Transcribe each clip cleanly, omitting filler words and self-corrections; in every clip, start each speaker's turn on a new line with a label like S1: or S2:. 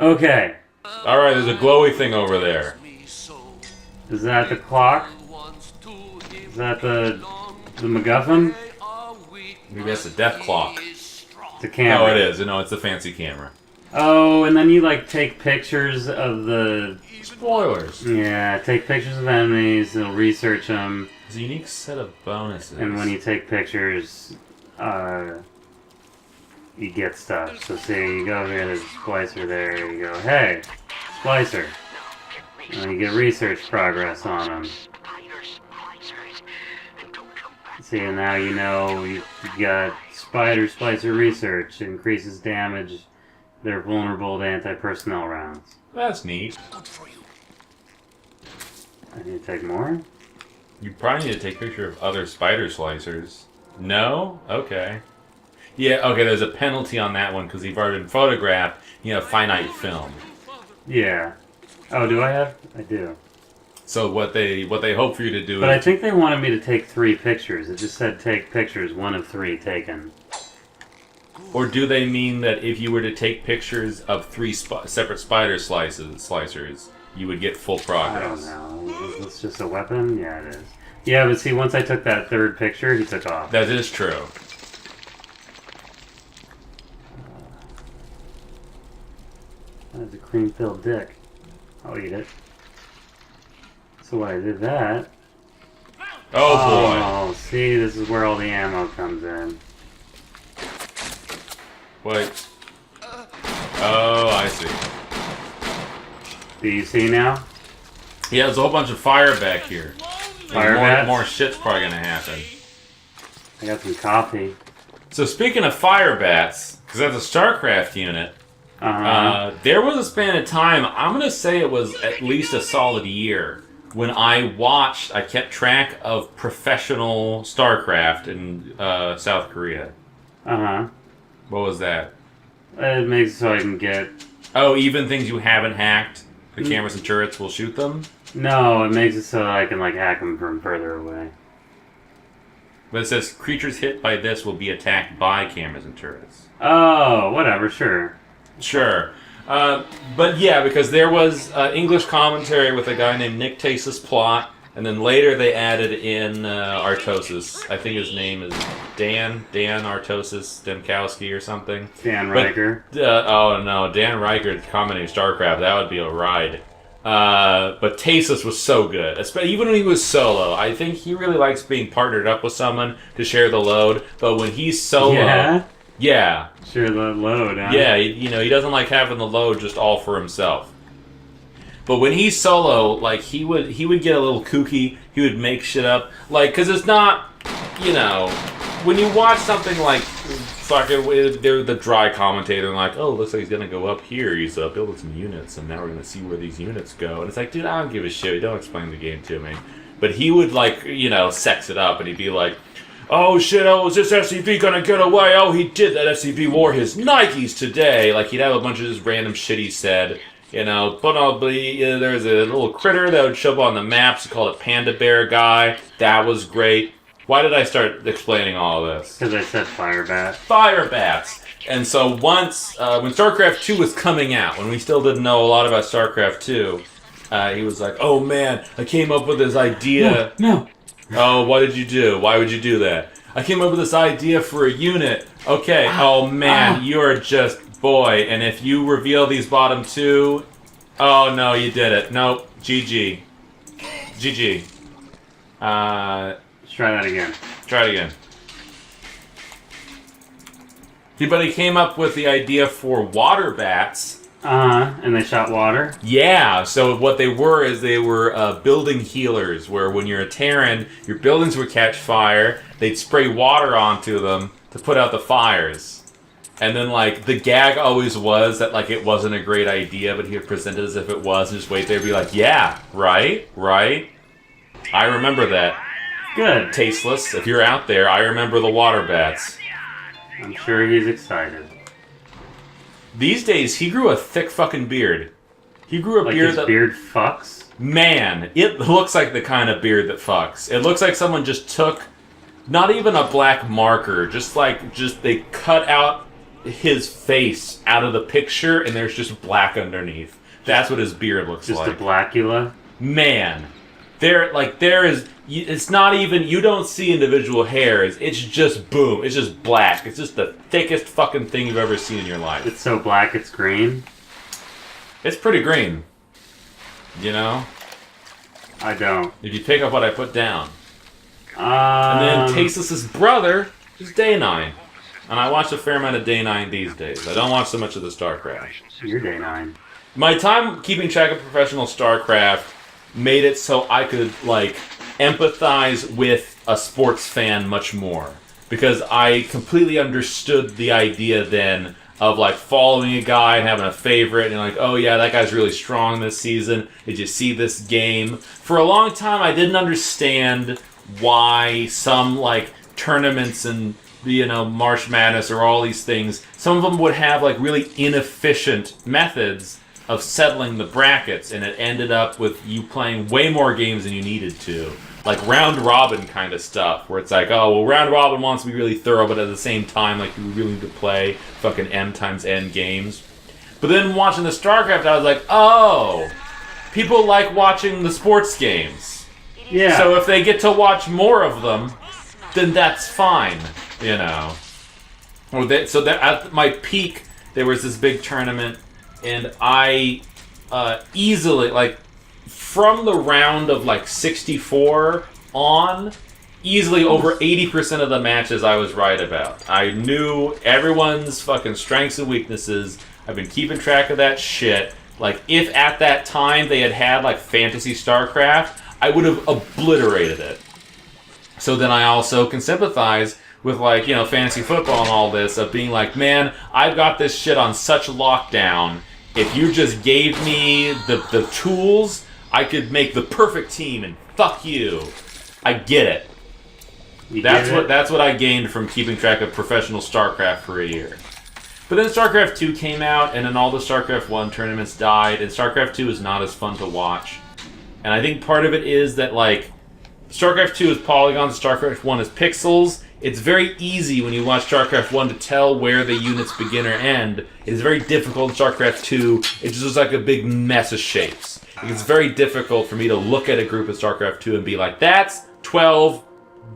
S1: Okay.
S2: Alright, there's a glowy thing over there.
S1: Is that the clock? Is that the MacGuffin?
S2: Maybe that's the death clock.
S1: It's a camera.
S2: Oh, it is. No, it's the fancy camera.
S1: Oh, and then you like take pictures of the...
S2: Spoilers.
S1: Yeah, take pictures of enemies, it'll research them.
S2: It's a unique set of bonuses.
S1: And when you take pictures, you get stuff. So say you go over here, there's a splicer there, you go, hey, splicer. And you get research progress on them. See, and now you know you got spider splicer research. It increases damage. They're vulnerable to anti-personnel rounds.
S2: That's neat.
S1: I need to take more?
S2: You probably need to take a picture of other spider slicers. No? Okay. Yeah, okay, there's a penalty on that one because you've already been photographed. You have finite film.
S1: Yeah. Oh, do I have? I do.
S2: So what they hope for you to do
S1: But
S2: is...
S1: I think they wanted me to take 3 pictures. It just said take pictures, 1 of 3 taken.
S2: Or do they mean that if you were to take pictures of 3 separate spider slicers, you would get full progress?
S1: I don't know. Is this just a weapon? Yeah, it is. Yeah, but see, once I took that 3rd picture, he took off.
S2: That is true.
S1: That's a cream-filled dick. I'll eat it. So when I did that...
S2: Oh
S1: Oh, see, this is where all the ammo comes in.
S2: boy. Wait. Oh, I see.
S1: Do you see now?
S2: Yeah, there's a whole bunch of fire back here.
S1: Fire bats?
S2: More shit's probably gonna happen.
S1: I got some coffee.
S2: So speaking of fire bats, because that's a StarCraft unit, there was a span of time, I'm going to say it was at least a solid year, when I kept track of professional StarCraft in South Korea. What was that?
S1: It makes it so I can get...
S2: Oh, even things you haven't hacked, the cameras and turrets will shoot them?
S1: No, it makes it so that I can like hack them from further away.
S2: But it says creatures hit by this will be attacked by cameras and turrets.
S1: Oh, whatever, sure.
S2: Sure. But yeah, because there was English commentary with a guy named Nick Tasis Plot, and then later they added in Artosis. I think his name is Dan Artosis Demkowski or something.
S1: Dan Riker.
S2: Oh no, Dan Riker commenting StarCraft, that would be a ride. But Tasis was so good, even when he was solo. I think he really likes being partnered up with someone to share the load, but when he's solo... Yeah.
S1: Share the load, huh?
S2: Yeah, he doesn't like having the load just all for himself. But when he's solo, like, he would get a little kooky, he would make shit up. Like, because it's not, when you watch something like, they're the dry commentator, and like, oh, looks like he's going to go up here, he's building some units, and now we're going to see where these units go. And it's like, dude, I don't give a shit, don't explain the game to me. But he would, like, sex it up, and he'd be like, oh shit, is this SCP gonna get away? Oh, he did. That SCP wore his Nikes today. Like, he'd have a bunch of just random shit he said. Probably there's a little critter that would show up on the maps. He called it Panda Bear Guy. That was great. Why did I start explaining all of this?
S1: Because I said fire bat.
S2: Fire bats. And so once, when StarCraft 2 was coming out, when we still didn't know a lot about StarCraft 2, he was like, oh man, I came up with this idea.
S1: No.
S2: Oh, what did you do? Why would you do that? I came up with this idea for a unit. Okay, oh man, you're just boy. And if you reveal these bottom 2... Oh no, you did it. Nope. GG. GG.
S1: Let's try that again.
S2: Try it again. But he came up with the idea for water bats.
S1: And they shot water?
S2: Yeah, so what they were building healers, where when you're a Terran, your buildings would catch fire, they'd spray water onto them to put out the fires. And then, like, the gag always was that, like, it wasn't a great idea, but he would present it as if it was, and just wait there and be like, yeah, right? I remember that.
S1: Good.
S2: Tasteless, if you're out there, I remember the water bats.
S1: I'm sure he's excited.
S2: These days, he grew a thick fucking beard. He grew a beard
S1: his beard fucks?
S2: Man, it looks like the kind of beard that fucks. It looks like someone just took, not even a black marker, just they cut out
S3: his face out of the picture, and there's just black underneath. That's what his beard looks
S1: Just
S3: like.
S1: a Blackula?
S3: Man, there is. It's not even. You don't see individual hairs. It's just boom. It's just black. It's just the thickest fucking thing you've ever seen in your life.
S1: It's so black it's green?
S3: It's pretty green. You know?
S1: I don't.
S3: If you pick up what I put down. And then Tasteless's brother is Day 9. And I watch a fair amount of Day 9 these days. I don't watch so much of the StarCraft.
S1: You're Day 9.
S3: My time keeping track of professional StarCraft made it so I could, like, empathize with a sports fan much more. Because I completely understood the idea then of, like, following a guy and having a favorite and like, oh yeah, that guy's really strong this season. Did you see this game? For a long time, I didn't understand why some, like, tournaments and, you know, March Madness or all these things, some of them would have, like, really inefficient methods of settling the brackets, and it ended up with you playing way more games than you needed to. Like round robin kind of stuff, where it's like, oh, well, round robin wants to be really thorough, but at the same time, like, you really need to play fucking M times N games. But then watching the StarCraft, I was like, oh, people like watching the sports games.
S1: Yeah.
S3: So if they get to watch more of them, then that's fine, you know. So at my peak, there was this big tournament, and I easily, like, from the round of, like, 64 on, easily over 80% of the matches I was right about. I knew everyone's fucking strengths and weaknesses. I've been keeping track of that shit. Like, if at that time they had, like, Fantasy StarCraft, I would have obliterated it. So then I also can sympathize with, like, you know, fantasy football and all this, of being like, man, I've got this shit on such lockdown. If you just gave me the tools, I could make the perfect team, and fuck you. I get it. That's what I gained from keeping track of professional StarCraft for a year. But then StarCraft 2 came out, and then all the StarCraft 1 tournaments died, and StarCraft 2 is not as fun to watch. And I think part of it is that, like, StarCraft 2 is polygons, StarCraft 1 is pixels. It's very easy when you watch StarCraft 1 to tell where the units begin or end. It's very difficult in StarCraft 2. It's just like a big mess of shapes. It's very difficult for me to look at a group of StarCraft 2 and be like, that's 12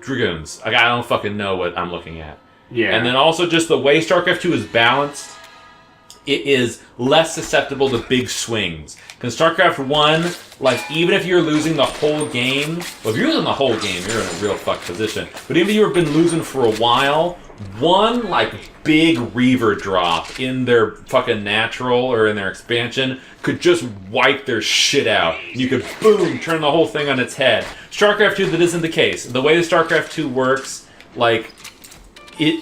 S3: Dragoons. Like, I don't fucking know what I'm looking at.
S1: Yeah.
S3: And then also just the way StarCraft 2 is balanced, it is less susceptible to big swings. Because StarCraft 1, like, even if you're losing the whole game, well, if you're losing the whole game, you're in a real fucked position. But even if you've been losing for a while, one, like, big Reaver drop in their fucking natural or in their expansion could just wipe their shit out. You could, boom, turn the whole thing on its head. StarCraft 2, that isn't the case. The way the StarCraft 2 works, like,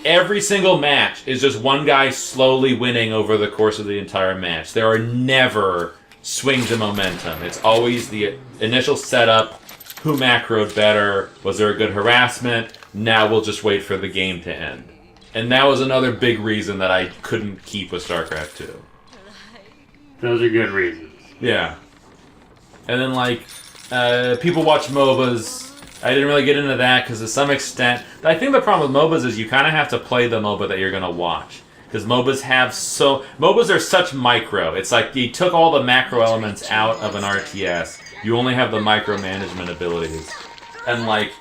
S3: every single match is just one guy slowly winning over the course of the entire match. There are never swings in momentum. It's always the initial setup, who macroed better, was there a good harassment, now we'll just wait for the game to end. And that was another big reason that I couldn't keep with StarCraft 2.
S1: Those are good reasons.
S3: Yeah. And then, like, people watch MOBAs. I didn't really get into that because to some extent, I think the problem with MOBAs is you kind of have to play the MOBA that you're going to watch. Because MOBAs are such micro. It's like you took all the macro elements out of an RTS. You only have the micromanagement abilities. And, like,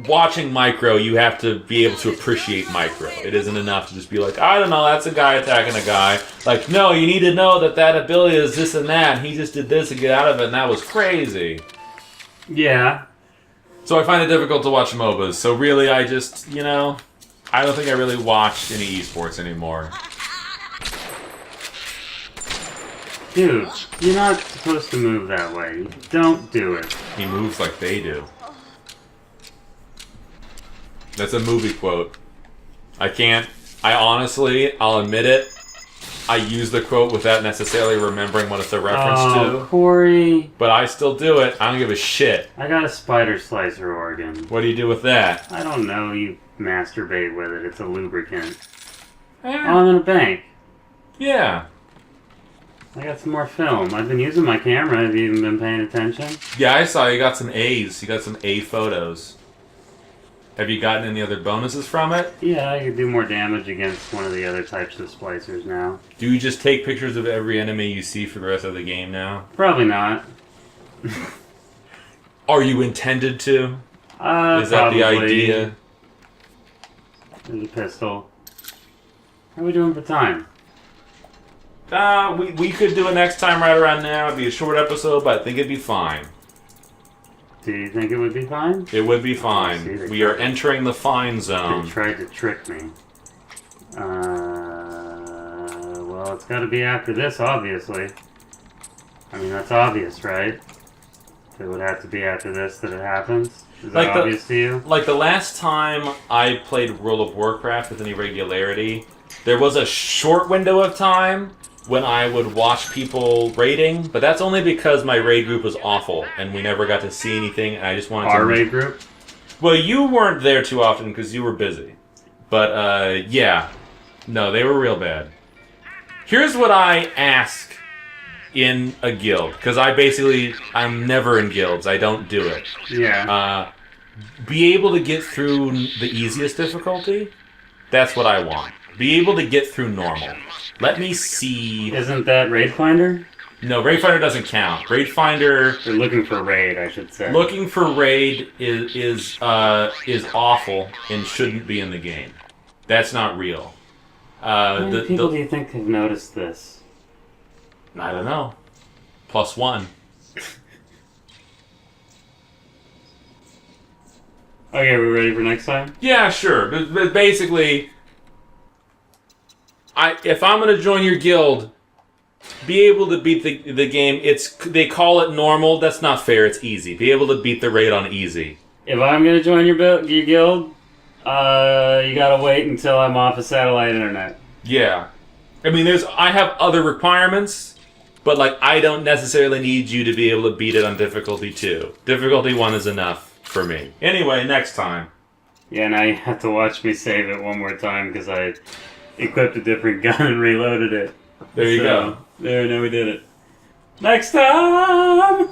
S3: watching micro, you have to be able to appreciate micro. It isn't enough to just be like, I don't know, that's a guy attacking a guy. Like, no, you need to know that that ability is this and that, and he just did this to get out of it, and that was crazy.
S1: Yeah.
S3: So I find it difficult to watch MOBAs. So really, I just, you know, I don't think I really watch any esports anymore.
S1: Dude, you're not supposed to move that way. Don't do it.
S3: He moves like they do. That's a movie quote. I'll admit it, I use the quote without necessarily remembering what it's a reference to.
S1: Corey.
S3: But I still do it. I don't give a shit.
S1: I got a spider slicer organ.
S3: What do you do with that?
S1: I don't know, you masturbate with it. It's a lubricant. Oh, I'm in a bank.
S3: Yeah.
S1: I got some more film. I've been using my camera. Have you even been paying attention?
S3: Yeah, I saw you got some A's. You got some A photos. Have you gotten any other bonuses from it?
S1: Yeah, I can do more damage against one of the other types of splicers now.
S3: Do you just take pictures of every enemy you see for the rest of the game now?
S1: Probably not.
S3: Are you intended to? Is that
S1: Probably.
S3: the idea?
S1: There's a pistol. How are we doing for time?
S3: We could do it next time right around now. It'd be a short episode, but I think it'd be fine.
S1: Do you think it would be fine?
S3: It would be
S1: See,
S3: fine.
S1: they
S3: We are
S1: tried-
S3: entering the fine zone.
S1: They tried to trick me. Well, it's got to be after this, obviously. I mean, that's obvious, right? It would have to be after this that it happens. Is
S3: Like
S1: that
S3: the-
S1: obvious to you?
S3: Like the last time I played World of Warcraft with any regularity, there was a short window of time when I would watch people raiding, but that's only because my raid group was awful and we never got to see anything, and I just wanted
S1: Our
S3: to...
S1: raid group?
S3: Well, you weren't there too often because you were busy. But, yeah. No, they were real bad. Here's what I ask in a guild, because I'm never in guilds. I don't do it.
S1: Yeah.
S3: Be able to get through the easiest difficulty, that's what I want. Be able to get through normal. Let me see...
S1: Isn't that Raid Finder?
S3: No, Raid Finder doesn't count. Raid Finder...
S1: They're looking for raid, I should say.
S3: Looking for raid is awful and shouldn't be in the game. That's not real.
S1: How many people do you think have noticed this?
S3: I don't know. +1.
S1: Okay, we ready for next time?
S3: Yeah, sure. But basically, if I'm gonna join your guild, be able to beat the game. They call it normal. That's not fair. It's easy. Be able to beat the raid on easy.
S1: If I'm gonna join your guild, you gotta wait until I'm off of satellite internet.
S3: Yeah. I mean, I have other requirements, but like I don't necessarily need you to be able to beat it on difficulty 2. Difficulty 1 is enough for me. Anyway, next time.
S1: Yeah, now you have to watch me save it one more time because I equipped a different gun and reloaded it.
S3: There you go.
S1: There, now we did it. Next time!